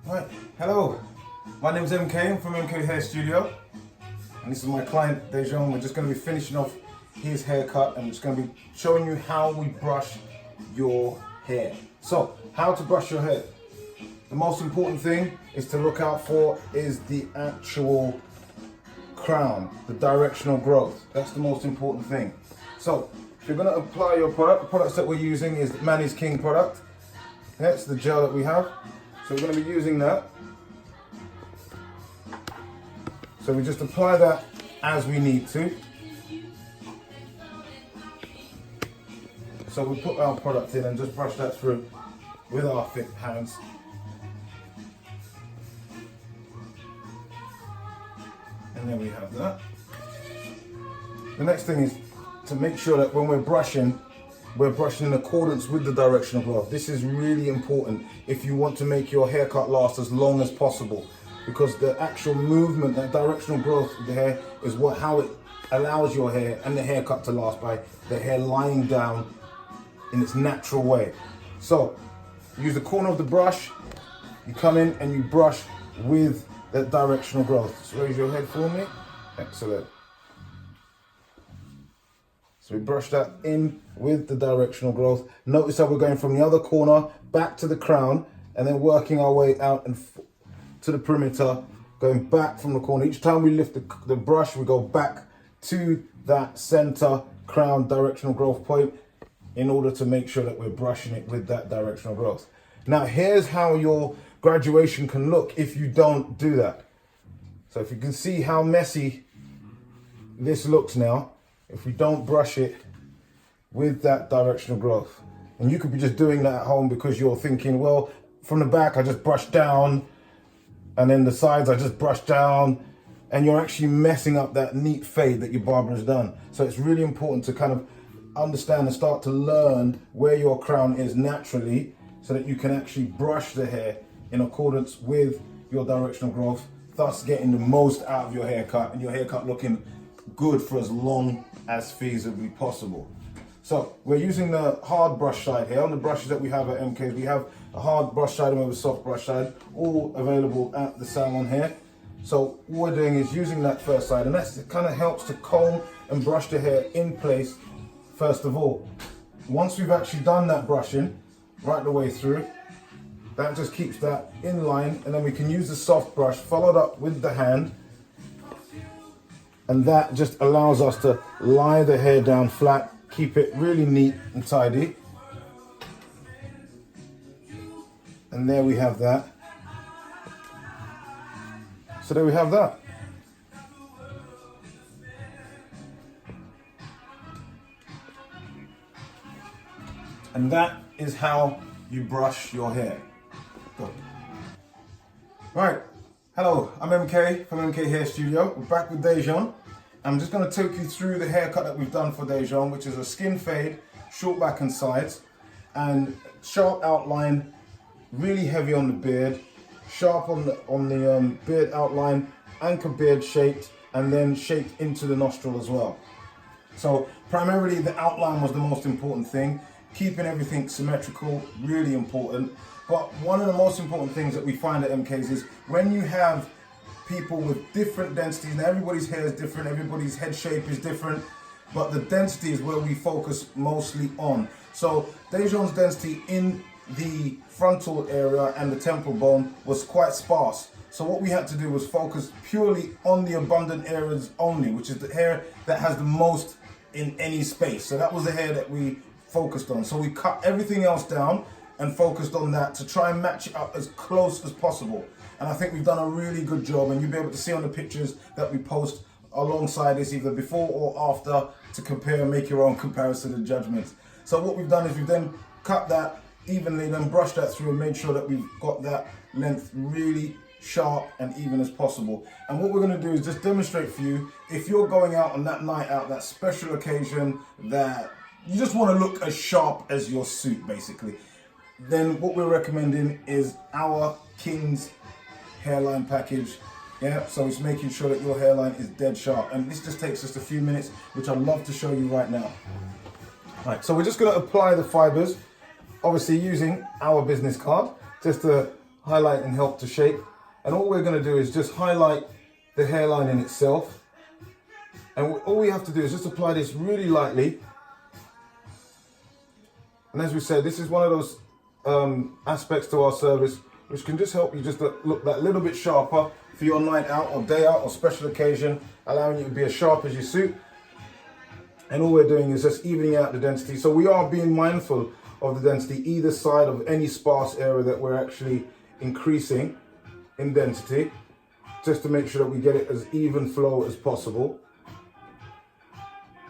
Right, hello, my name is MK, I'm from MK Hair Studio, and this is my client Dejon. We're just going to be finishing off his haircut, and I'm just going to be showing you how we brush your hair. So, how to brush your hair. The most important thing is to look out for is the actual crown, the directional growth. That's the most important thing. So, if you're going to apply your product, the products that we're using is the Man is King product. That's the gel that we have. So we're going to be using that. So we just apply that as we need to. So we put our product in and just brush that through with our thick hands. And there we have that. The next thing is to make sure that when we're brushing in accordance with the directional growth. This is really important if you want to make your haircut last as long as possible, because the actual movement, that directional growth of the hair is how it allows your hair and the haircut to last, by the hair lying down in its natural way. So use the corner of the brush, you come in and you brush with that directional growth. So raise your head for me. Excellent. So we brush that in with the directional growth. Notice how we're going from the other corner back to the crown and then working our way out and to the perimeter, going back from the corner. Each time we lift the brush, we go back to that center crown directional growth point in order to make sure that we're brushing it with that directional growth. Now here's how your graduation can look if you don't do that. So if you can see how messy this looks now, if we don't brush it with that directional growth. And you could be just doing that at home because you're thinking, well, from the back I just brush down, and then the sides I just brush down, and you're actually messing up that neat fade that your barber has done. So it's really important to kind of understand and start to learn where your crown is naturally, so that you can actually brush the hair in accordance with your directional growth, thus getting the most out of your haircut and your haircut looking good for as long as feasibly possible. So we're using the hard brush side here. On the brushes that we have at MK's, we have a hard brush side and we have a soft brush side, all available at the salon here. So all we're doing is using that first side, and that kind of helps to comb and brush the hair in place first of all. Once we've actually done that brushing right the way through, that just keeps that in line, and then we can use the soft brush followed up with the hand, and that just allows us to lie the hair down flat, keep it really neat and tidy. And there we have that. So there we have that. And that is how you brush your hair. Good. Right. Hello, I'm MK from MK Hair Studio. We're back with Dejon. I'm just going to take you through the haircut that we've done for Dejon, which is a skin fade, short back and sides, and sharp outline, really heavy on the beard, sharp on the beard outline, anchor beard shaped, and then shaped into the nostril as well. So primarily the outline was the most important thing, keeping everything symmetrical, really important. But one of the most important things that we find at MK's is when you have people with different densities, and everybody's hair is different, everybody's head shape is different, but the density is where we focus mostly on. So Dejon's density in the frontal area and the temple bone was quite sparse. So what we had to do was focus purely on the abundant areas only, which is the hair that has the most in any space. So that was the hair that we focused on. So we cut everything else down and focused on that to try and match it up as close as possible. And I think we've done a really good job, and you'll be able to see on the pictures that we post alongside this, either before or after, to compare and make your own comparison and judgments. So what we've done is we've then cut that evenly, then brushed that through and made sure that we've got that length really sharp and even as possible. And what we're going to do is just demonstrate for you, if you're going out on that night out, that special occasion, that you just want to look as sharp as your suit basically, then what we're recommending is our King's hairline package. Yeah, so it's making sure that your hairline is dead sharp, and this just takes just a few minutes, which I'd love to show you right now. Right, so we're just going to apply the fibers, obviously using our business card, just to highlight and help to shape. And all we're going to do is just highlight the hairline in itself. And all we have to do is just apply this really lightly. And as we said, this is one of those aspects to our service which can just help you just look that little bit sharper for your night out or day out or special occasion, allowing you to be as sharp as you suit. And all we're doing is just evening out the density. So we are being mindful of the density either side of any sparse area that we're actually increasing in density, just to make sure that we get it as even flow as possible.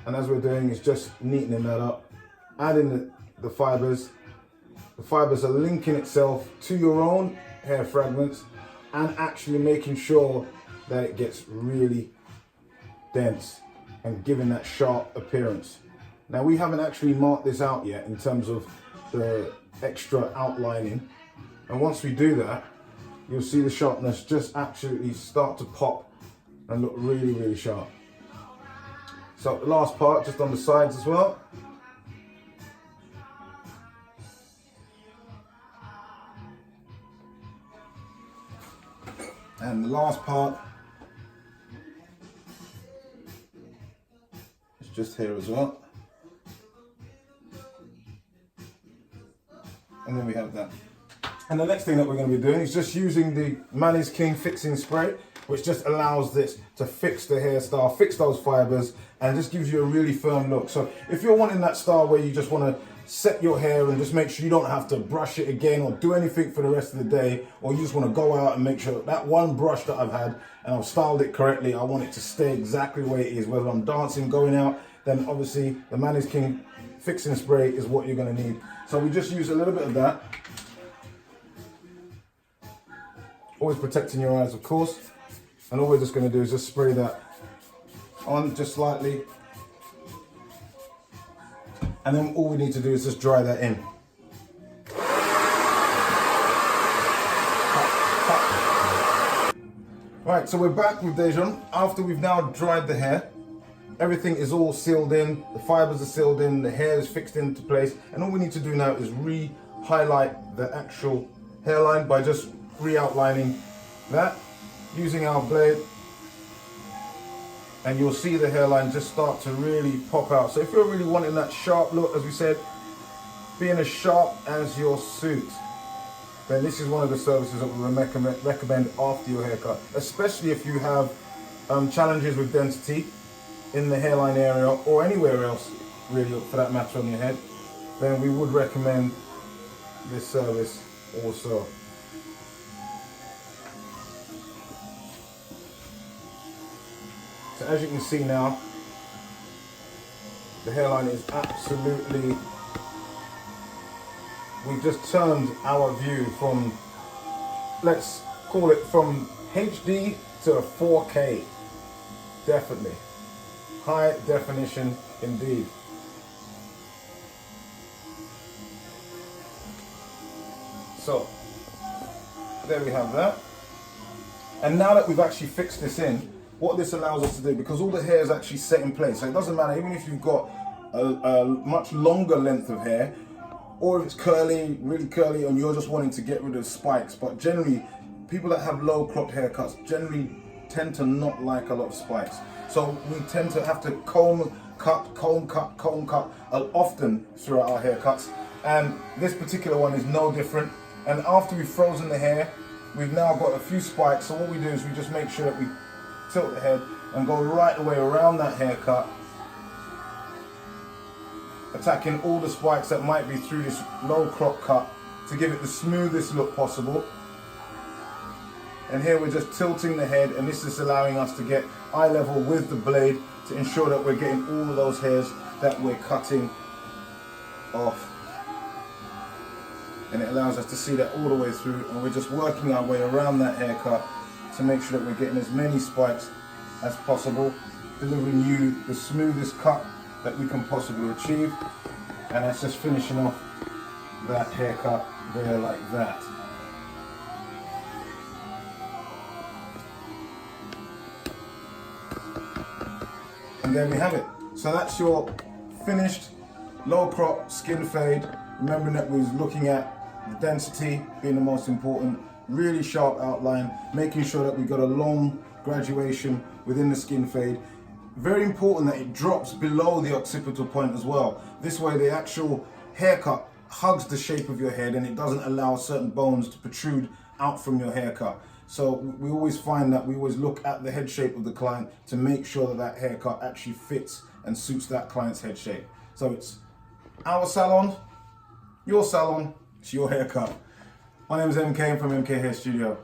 And as we're doing is just neatening that up, adding the fibers. The fibers are linking itself to your own hair fragments and actually making sure that it gets really dense and giving that sharp appearance. Now we haven't actually marked this out yet in terms of the extra outlining, and once we do that, you'll see the sharpness just absolutely start to pop and look really, really sharp. So the last part just on the sides as well. And the last part is just here as well. And then we have that. And the next thing that we're going to be doing is just using the Man is King fixing spray, which just allows this to fix the hairstyle, fix those fibers, and just gives you a really firm look. So if you're wanting that style where you just want to set your hair and just make sure you don't have to brush it again or do anything for the rest of the day, or you just want to go out and make sure that one brush that I've had and I've styled it correctly, I want it to stay exactly the way it is, whether I'm dancing, going out, then obviously the Man is King fixing spray is what you're going to need. So we just use a little bit of that. Always protecting your eyes, of course. And all we're just going to do is just spray that on just slightly. And then all we need to do is just dry that in. Right, so we're back with Dejan. After we've now dried the hair, everything is all sealed in, the fibers are sealed in, the hair is fixed into place, and all we need to do now is re-highlight the actual hairline by just re-outlining that using our blade, and you'll see the hairline just start to really pop out. So if you're really wanting that sharp look, as we said, being as sharp as your suit, then this is one of the services that we recommend after your haircut, especially if you have challenges with density in the hairline area or anywhere else really for that matter on your head, then we would recommend this service also. So as you can see now, the hairline is absolutely, we've just turned our view from, let's call it from HD to 4K, definitely. High definition indeed. So, there we have that. And now that we've actually fixed this in, what this allows us to do, because all the hair is actually set in place, so it doesn't matter even if you've got a much longer length of hair, or if it's curly, really curly, and you're just wanting to get rid of spikes. But generally, people that have low cropped haircuts generally tend to not like a lot of spikes. So we tend to have to comb cut often throughout our haircuts. And this particular one is no different. And after we've frozen the hair, we've now got a few spikes. So what we do is we just make sure that we tilt the head and go right the way around that haircut, attacking all the spikes that might be through this low crop cut to give it the smoothest look possible. And here we're just tilting the head, and this is allowing us to get eye level with the blade to ensure that we're getting all of those hairs that we're cutting off. And it allows us to see that all the way through, and we're just working our way around that haircut to make sure that we're getting as many spikes as possible, delivering you the smoothest cut that we can possibly achieve. And that's just finishing off that haircut there like that. And there we have it. So that's your finished low crop skin fade. Remembering that we was looking at the density being the most important, really sharp outline, making sure that we got a long graduation within the skin fade. Very important that it drops below the occipital point as well. This way the actual haircut hugs the shape of your head and it doesn't allow certain bones to protrude out from your haircut. So we always find that we always look at the head shape of the client to make sure that that haircut actually fits and suits that client's head shape. So it's our salon, it's your haircut. My name is MK, I'm from MK Hair Studio.